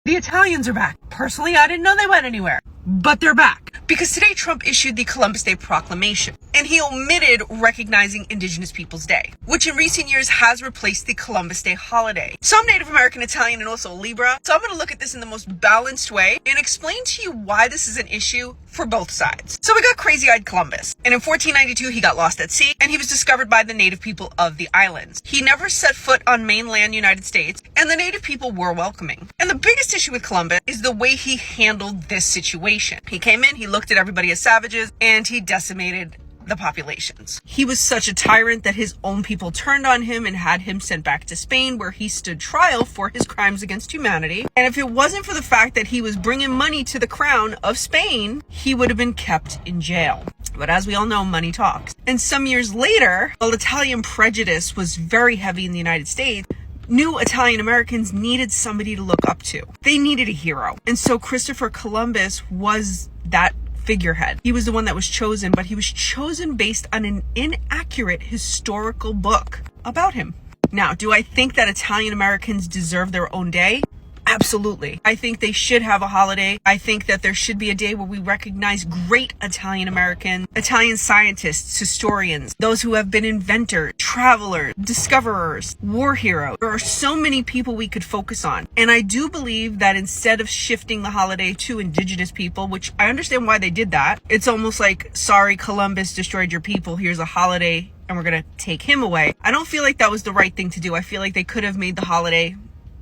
The Italians are back. Personally, I didn't know they went anywhere, but they're back. Because today Trump issued the Columbus Day Proclamation, and he omitted recognizing Indigenous Peoples Day, which in recent years has replaced the Columbus Day holiday. So I'm Native American Italian and also Libra, so I'm going to look at this in the most balanced way and explain to you why this is an issue for both sides. So we got Crazy-Eyed Columbus, and in 1492 he got lost at sea, and he was discovered by the native people of the islands. He never set foot on mainland United States, and the native people were welcoming. And the biggest issue with Columbus is the way he handled this situation. He came in, he looked at everybody as savages, and he decimated the populations. He was such a tyrant that his own people turned on him and had him sent back to Spain, where he stood trial for his crimes against humanity. And if it wasn't for the fact that he was bringing money to the crown of Spain, he would have been kept in jail. But as we all know, money talks. And some years later, while Italian prejudice was very heavy in the United States, new Italian Americans needed somebody to look up to. They needed a hero. And so Christopher Columbus was that figurehead. He was the one that was chosen, but he was chosen based on an inaccurate historical book about him. Now, do I think that Italian Americans deserve their own day? Absolutely. I think they should have a holiday. I think that there should be a day where we recognize great Italian Americans, Italian scientists, historians, those who have been inventors, travelers, discoverers, war heroes. There are so many people we could focus on. And I do believe that instead of shifting the holiday to Indigenous people, which I understand why they did that, it's almost like, sorry, Columbus destroyed your people. Here's a holiday and we're going to take him away. I don't feel like that was the right thing to do. I feel like they could have made the holiday,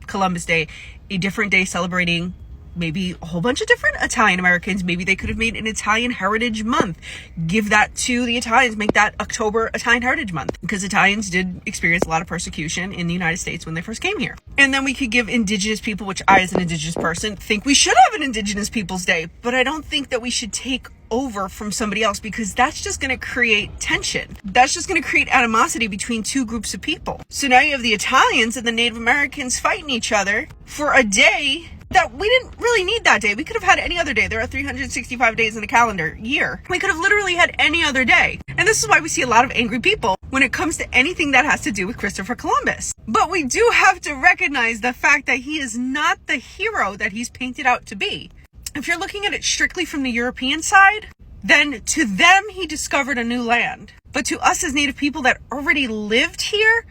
Columbus Day, a different day celebrating maybe a whole bunch of different Italian Americans. Maybe they could have made an Italian Heritage Month. Give that to the Italians. Make that October Italian Heritage Month. Because Italians did experience a lot of persecution in the United States when they first came here. And then we could give Indigenous people, which I as an Indigenous person think we should have an Indigenous Peoples Day. But I don't think that we should take over from somebody else, because that's just going to create tension. That's just going to create animosity between two groups of people. So now you have the Italians and the Native Americans fighting each other for a day that we didn't really need that day. We could have had any other day. There are 365 days in a calendar year. We could have literally had any other day. And this is why we see a lot of angry people when it comes to anything that has to do with Christopher Columbus. But we do have to recognize the fact that he is not the hero that he's painted out to be. If you're looking at it strictly from the European side, then to them, he discovered a new land. But to us as Native people that already lived here,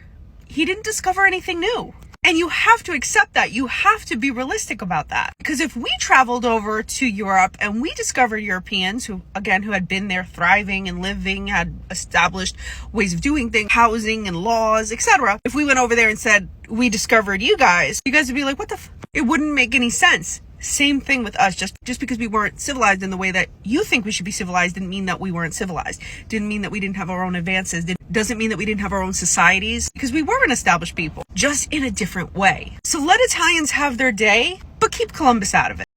he didn't discover anything new. And you have to accept that. You have to be realistic about that. Because if we traveled over to Europe and we discovered Europeans who had been there thriving and living, had established ways of doing things, housing and laws, etc. If we went over there and said, we discovered you guys would be like, what the It wouldn't make any sense. Same thing with us. Just because we weren't civilized in the way that you think we should be civilized didn't mean that we weren't civilized. Didn't mean that we didn't have our own advances. Doesn't mean that we didn't have our own societies, because we were an established people, just in a different way. So let Italians have their day, but keep Columbus out of it.